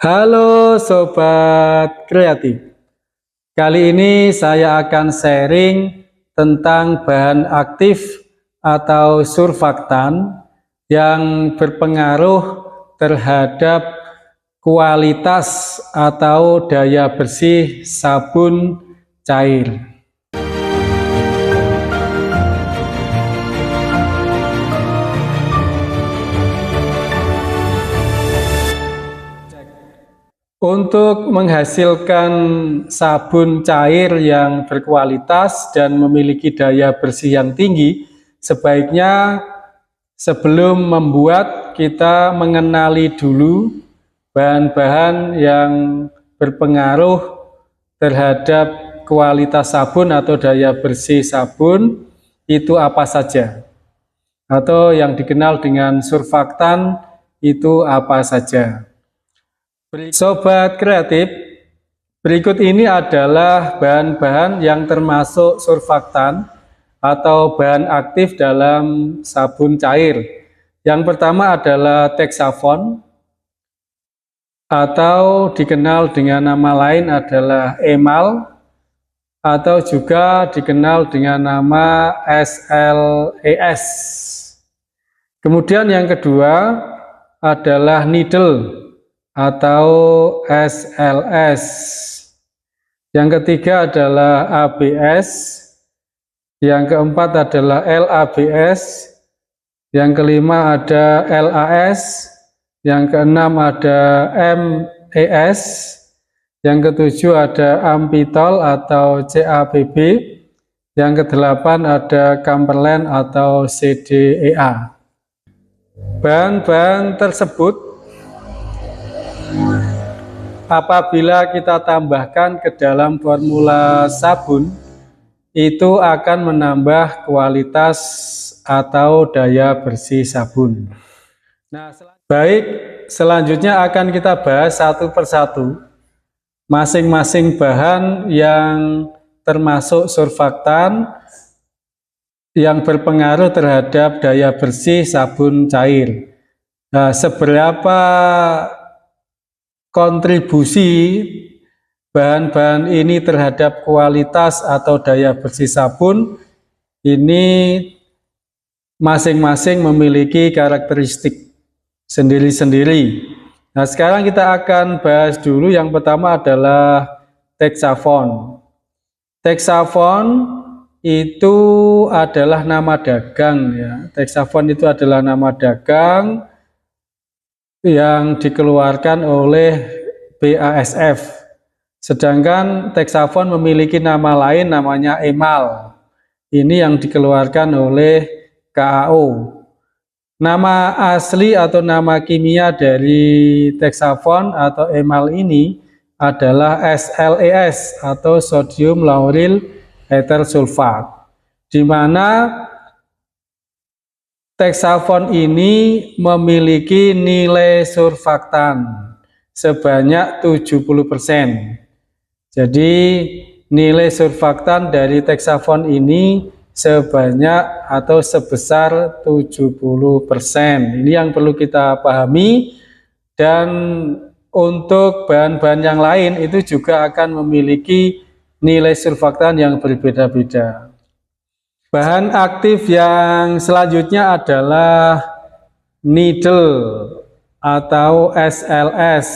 Halo Sobat Kreatif. Kali ini saya akan sharing tentang bahan aktif atau surfaktan yang berpengaruh terhadap kualitas atau daya bersih sabun cair. Untuk menghasilkan sabun cair yang berkualitas dan memiliki daya bersih yang tinggi, sebaiknya sebelum membuat kita mengenali dulu bahan-bahan yang berpengaruh terhadap kualitas sabun atau daya bersih sabun itu apa saja, atau yang dikenal dengan surfaktan itu apa saja. Sobat Kreatif, berikut ini adalah bahan-bahan yang termasuk surfaktan atau bahan aktif dalam sabun cair. Yang pertama adalah Texafon atau dikenal dengan nama lain adalah emal atau juga dikenal dengan nama SLES. Kemudian yang kedua adalah needle atau SLS. Yang ketiga adalah ABS, yang keempat adalah LABS, yang kelima ada LAS, yang keenam ada MES, yang ketujuh ada Ampitol atau CABB, yang kedelapan ada Camperland atau CDEA. Bahan-bahan tersebut apabila kita tambahkan ke dalam formula sabun, itu akan menambah kualitas atau daya bersih sabun. Nah, selanjutnya akan kita bahas satu persatu masing-masing bahan yang termasuk surfaktan yang berpengaruh terhadap daya bersih sabun cair. Nah, seberapa kontribusi bahan-bahan ini terhadap kualitas atau daya bersih sabun ini masing-masing memiliki karakteristik sendiri-sendiri. Nah, sekarang kita akan bahas dulu yang pertama adalah Texafon. Texafon itu adalah nama dagang ya. Texafon itu adalah nama dagang yang dikeluarkan oleh BASF. Sedangkan Texafon memiliki nama lain namanya emal. Ini yang dikeluarkan oleh KAO. Nama asli atau nama kimia dari Texafon atau emal ini adalah SLES atau sodium lauryl ether sulfat, di mana Texafon ini memiliki nilai surfaktan sebanyak 70%. Jadi nilai surfaktan dari Texafon ini sebanyak atau sebesar 70%. Ini yang perlu kita pahami, dan untuk bahan-bahan yang lain itu juga akan memiliki nilai surfaktan yang berbeda-beda. Bahan aktif yang selanjutnya adalah needle atau SLS.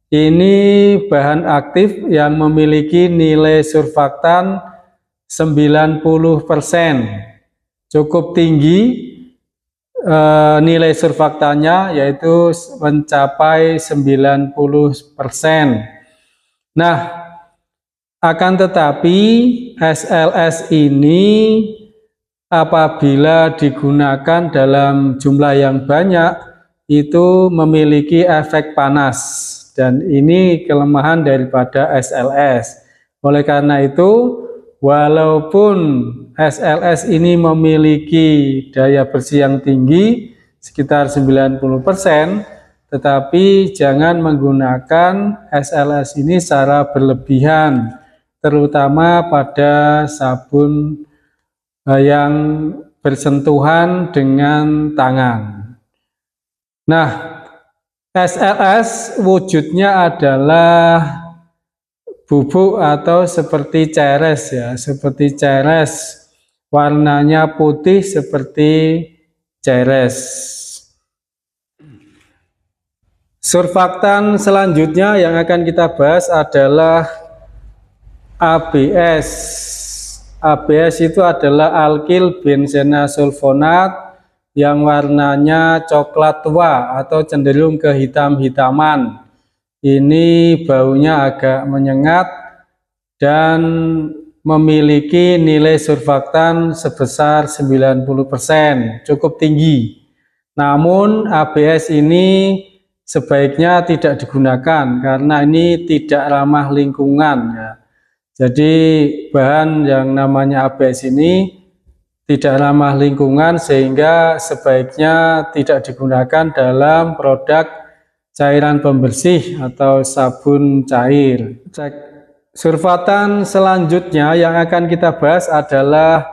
Ini bahan aktif yang memiliki nilai surfaktan 90%. Cukup tinggi nilai surfaktannya, yaitu mencapai 90%. Nah, akan tetapi SLS ini apabila digunakan dalam jumlah yang banyak itu memiliki efek panas, dan ini kelemahan daripada SLS. Oleh karena itu, walaupun SLS ini memiliki daya bersih yang tinggi sekitar 90%, tetapi jangan menggunakan SLS ini secara berlebihan, terutama pada sabun yang bersentuhan dengan tangan. Nah, SLS wujudnya adalah bubuk atau seperti ceres ya, seperti ceres. Warnanya putih seperti ceres. Surfaktan selanjutnya yang akan kita bahas adalah ABS. ABS itu adalah alkil benzena sulfonat yang warnanya coklat tua atau cenderung ke hitam-hitaman. Ini baunya agak menyengat dan memiliki nilai surfaktan sebesar 90%, cukup tinggi. Namun ABS ini sebaiknya tidak digunakan karena ini tidak ramah lingkungan ya. Jadi bahan yang namanya ABS ini tidak ramah lingkungan sehingga sebaiknya tidak digunakan dalam produk cairan pembersih atau sabun cair. Surfaktan selanjutnya yang akan kita bahas adalah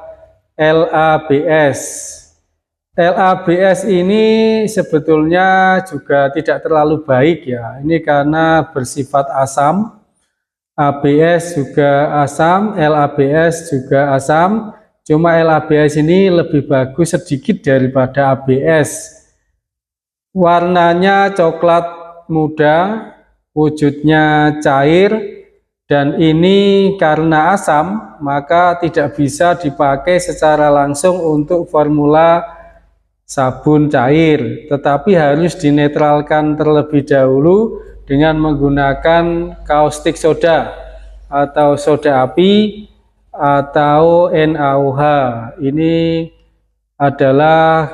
LABS. LABS ini sebetulnya juga tidak terlalu baik ya. Ini karena bersifat asam. ABS juga asam, LABS juga asam. Cuma LABS ini lebih bagus sedikit daripada ABS. Warnanya coklat muda, wujudnya cair, dan ini karena asam, maka tidak bisa dipakai secara langsung untuk formula sabun cair, tetapi harus dinetralkan terlebih dahulu dengan menggunakan kaustik soda atau soda api atau NaOH. Ini adalah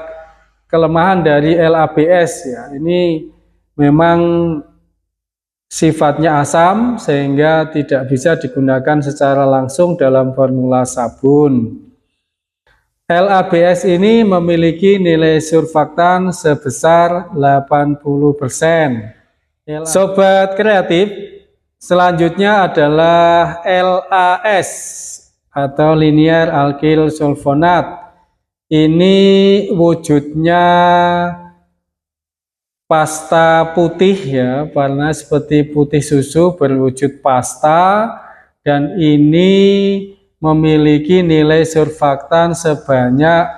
kelemahan dari LABS ya. Ini memang sifatnya asam sehingga tidak bisa digunakan secara langsung dalam formula sabun. LABS ini memiliki nilai surfaktan sebesar 80%. Sobat kreatif, selanjutnya adalah LAS atau linear alkyl sulfonat. Ini wujudnya pasta putih ya, warna seperti putih susu berwujud pasta, dan ini memiliki nilai surfaktan sebanyak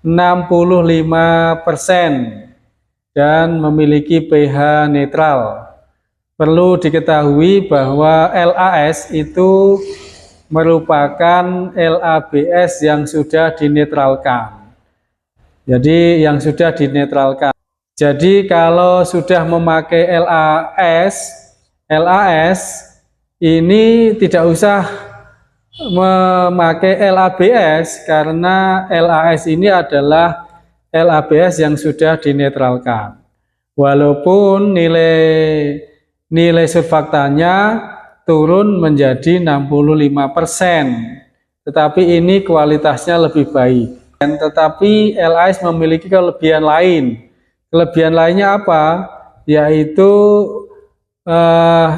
65% dan memiliki pH netral. Perlu diketahui bahwa LAS itu merupakan LABS yang sudah dinetralkan. Jadi yang sudah dinetralkan. Jadi kalau sudah memakai LAS ini tidak usah memakai LABS karena LAS ini adalah LABS yang sudah dinetralkan. Walaupun nilai surfaktannya turun menjadi 65%, tetapi ini kualitasnya lebih baik. Tetapi LAS memiliki kelebihan lain. Kelebihan lainnya apa? Yaitu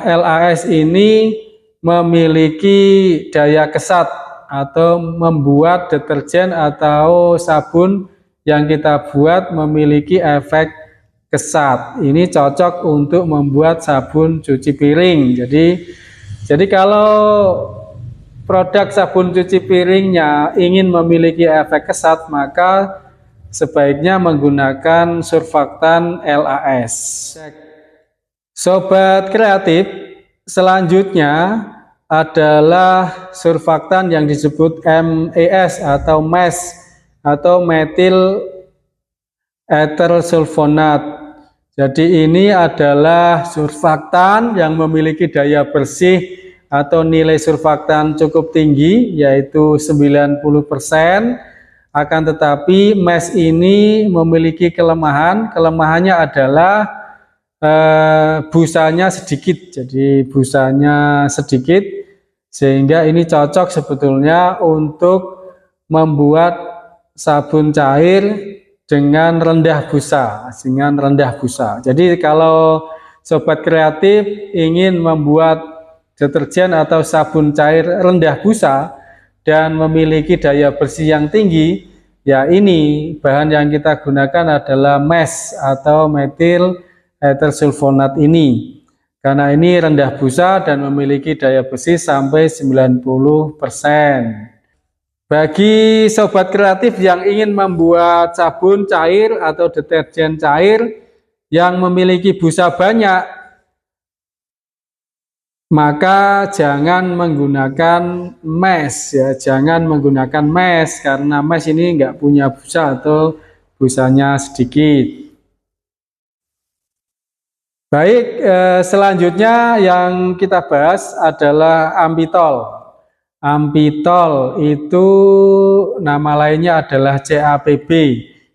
LAS ini memiliki daya kesat atau membuat deterjen atau sabun yang kita buat memiliki efek kesat. Ini cocok untuk membuat sabun cuci piring. Jadi kalau produk sabun cuci piringnya ingin memiliki efek kesat, maka sebaiknya menggunakan surfaktan LAS. Sobat kreatif, selanjutnya adalah surfaktan yang disebut MES atau MES atau metil ether sulfonat. Jadi ini adalah surfaktan yang memiliki daya bersih atau nilai surfaktan cukup tinggi yaitu 90%. Akan tetapi MES ini memiliki kelemahan. Kelemahannya adalah busanya sedikit. Jadi busanya sedikit sehingga ini cocok sebetulnya untuk membuat sabun cair dengan rendah busa, Jadi kalau sobat kreatif ingin membuat deterjen atau sabun cair rendah busa dan memiliki daya bersih yang tinggi, ya ini bahan yang kita gunakan adalah MES atau metil ether sulfonat ini. Karena ini rendah busa dan memiliki daya bersih sampai 90%. Bagi sobat kreatif yang ingin membuat sabun cair atau deterjen cair yang memiliki busa banyak, maka jangan menggunakan mesh ya, jangan menggunakan mesh karena mesh ini enggak punya busa atau busanya sedikit. Baik, selanjutnya yang kita bahas adalah ambitol. Ambitol itu nama lainnya adalah CAPB.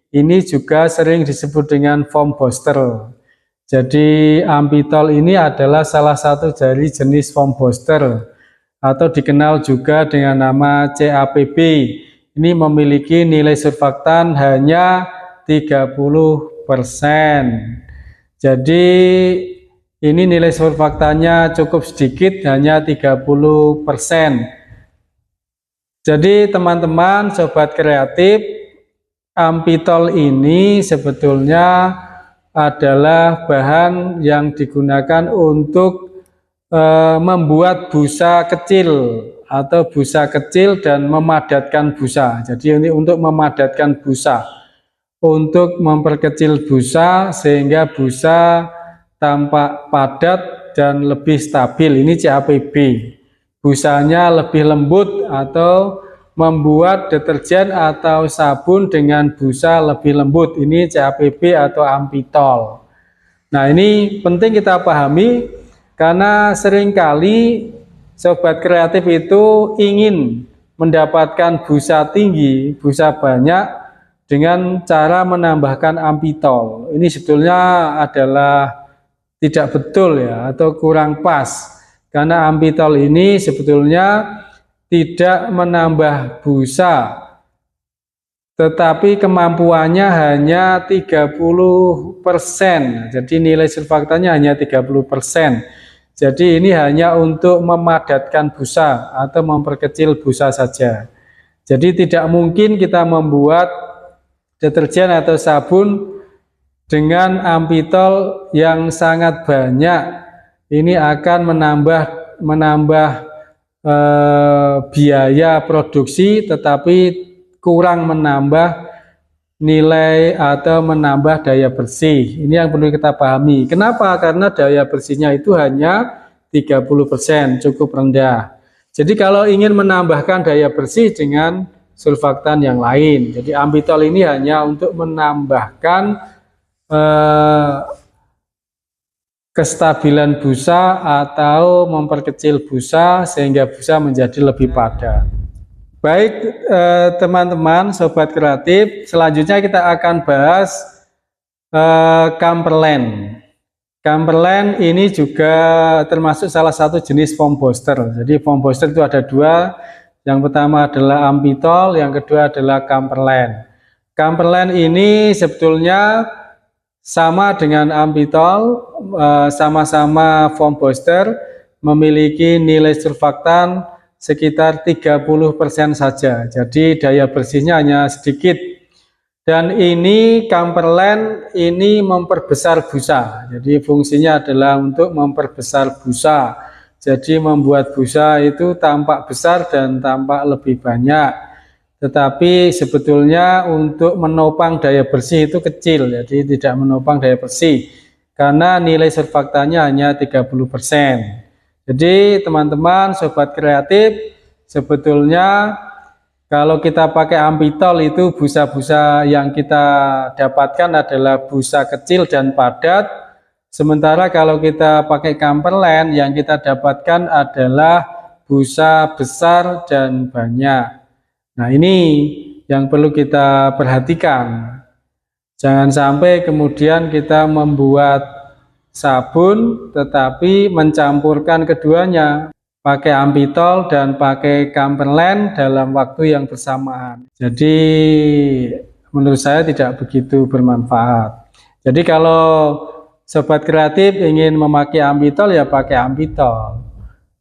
Ini juga sering disebut dengan foam booster. Jadi ambitol ini adalah salah satu dari jenis foam booster atau dikenal juga dengan nama CAPB. Ini memiliki nilai surfaktan hanya 30%. Jadi ini nilai surfaktannya cukup sedikit, hanya 30%. Jadi teman-teman sobat kreatif, ambitol ini sebetulnya adalah bahan yang digunakan untuk membuat busa kecil atau busa kecil dan memadatkan busa. Jadi ini untuk memadatkan busa, untuk memperkecil busa sehingga busa tampak padat dan lebih stabil. Ini CAPB. Busanya lebih lembut atau membuat deterjen atau sabun dengan busa lebih lembut. Ini CAPB atau ambitol. Nah, ini penting kita pahami karena seringkali sobat kreatif itu ingin mendapatkan busa tinggi, busa banyak dengan cara menambahkan ambitol. Ini sebetulnya adalah tidak betul ya, atau kurang pas. Karena ambitol ini sebetulnya tidak menambah busa, tetapi kemampuannya hanya 30%. Jadi nilai surfaktannya hanya 30%. Jadi ini hanya untuk memadatkan busa atau memperkecil busa saja. Jadi tidak mungkin kita membuat deterjen atau sabun dengan ambitol yang sangat banyak. Ini akan menambah biaya produksi, tetapi kurang menambah nilai atau menambah daya bersih. Ini yang perlu kita pahami. Kenapa? Karena daya bersihnya itu hanya 30%, cukup rendah. Jadi kalau ingin menambahkan daya bersih dengan surfaktan yang lain. Jadi ambitol ini hanya untuk menambahkan kestabilan busa atau memperkecil busa sehingga busa menjadi lebih padat. Baik teman-teman sobat kreatif, selanjutnya kita akan bahas Camperland. Camperland ini juga termasuk salah satu jenis foam booster. Jadi foam booster itu ada dua. Yang pertama adalah ambitol, yang kedua adalah Camperland. Camperland ini sebetulnya sama dengan ambitol, sama-sama foam booster, memiliki nilai surfaktan sekitar 30% saja. Jadi daya bersihnya hanya sedikit. Dan ini Camperland ini memperbesar busa. Jadi fungsinya adalah untuk memperbesar busa. Jadi membuat busa itu tampak besar dan tampak lebih banyak. Tetapi sebetulnya untuk menopang daya bersih itu kecil, jadi tidak menopang daya bersih. Karena nilai surfaktannya hanya 30%. Jadi teman-teman sobat kreatif, sebetulnya kalau kita pakai ambitol itu busa-busa yang kita dapatkan adalah busa kecil dan padat. Sementara kalau kita pakai Camperland yang kita dapatkan adalah busa besar dan banyak. Nah, ini yang perlu kita perhatikan. Jangan sampai kemudian kita membuat sabun tetapi mencampurkan keduanya, pakai ambitol dan pakai Camperland dalam waktu yang bersamaan. Jadi menurut saya tidak begitu bermanfaat. Jadi kalau sobat kreatif ingin memakai ambitol ya pakai ambitol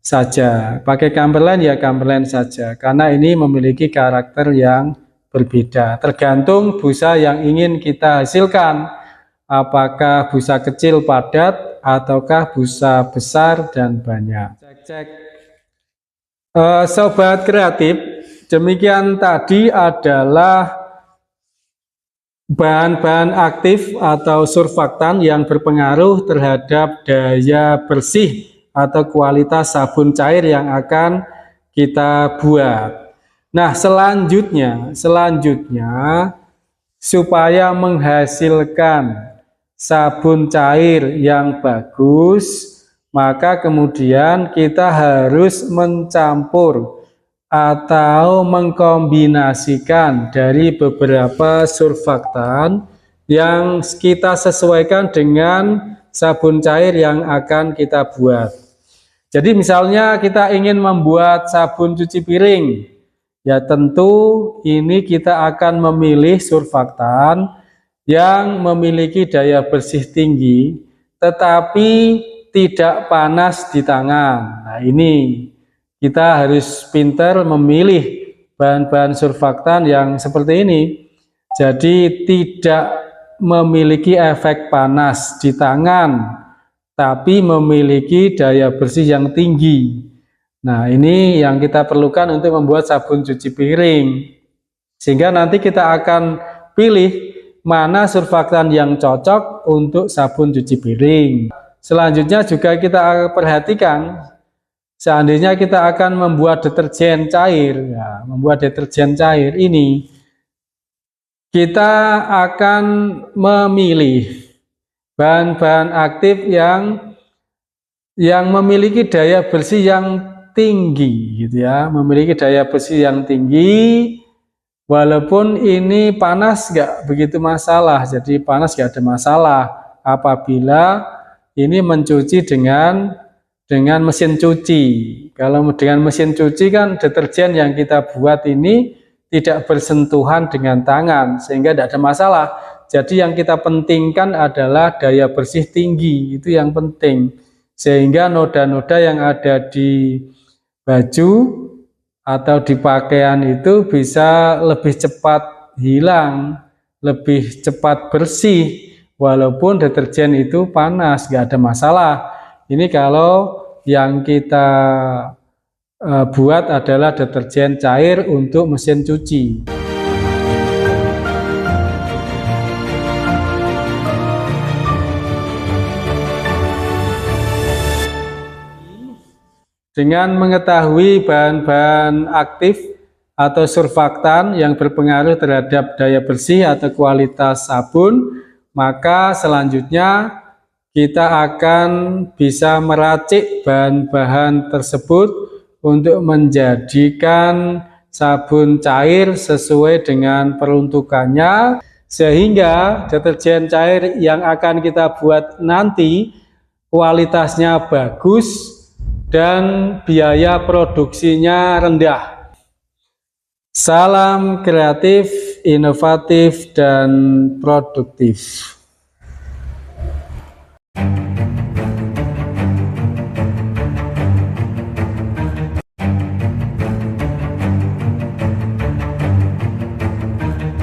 saja, pakai Camperland ya Camperland saja, karena ini memiliki karakter yang berbeda tergantung busa yang ingin kita hasilkan. apakah busa kecil padat ataukah busa besar dan banyak. Cek. Sobat kreatif, demikian tadi adalah bahan-bahan aktif atau surfaktan yang berpengaruh terhadap daya bersih atau kualitas sabun cair yang akan kita buat. Nah, selanjutnya supaya menghasilkan sabun cair yang bagus, maka kemudian kita harus mencampur atau mengkombinasikan dari beberapa surfaktan yang kita sesuaikan dengan sabun cair yang akan kita buat. Jadi misalnya kita ingin membuat sabun cuci piring, ya tentu ini kita akan memilih surfaktan yang memiliki daya bersih tinggi tetapi tidak panas di tangan. Nah, ini kita harus pintar memilih bahan-bahan surfaktan yang seperti ini. Jadi tidak memiliki efek panas di tangan, tapi memiliki daya bersih yang tinggi. Nah, ini yang kita perlukan untuk membuat sabun cuci piring. Sehingga nanti kita akan pilih mana surfaktan yang cocok untuk sabun cuci piring. Selanjutnya juga kita perhatikan, seandainya kita akan membuat deterjen cair, ya, membuat deterjen cair ini, kita akan memilih bahan-bahan aktif yang memiliki daya bersih yang tinggi, gitu ya, memiliki daya bersih yang tinggi. Walaupun ini panas nggak begitu masalah, jadi panas nggak ada masalah apabila ini mencuci dengan mesin cuci. Kalau dengan mesin cuci kan deterjen yang kita buat ini tidak bersentuhan dengan tangan sehingga tidak ada masalah. Jadi yang kita pentingkan adalah daya bersih tinggi, itu yang penting. Sehingga noda-noda yang ada di baju atau di pakaian itu bisa lebih cepat hilang, lebih cepat bersih. Walaupun deterjen itu panas, nggak ada masalah. Ini kalau yang kita buat adalah deterjen cair untuk mesin cuci. Dengan mengetahui bahan-bahan aktif atau surfaktan yang berpengaruh terhadap daya bersih atau kualitas sabun, maka selanjutnya kita akan bisa meracik bahan-bahan tersebut untuk menjadikan sabun cair sesuai dengan peruntukannya, sehingga deterjen cair yang akan kita buat nanti kualitasnya bagus dan biaya produksinya rendah. Salam kreatif, inovatif, dan produktif.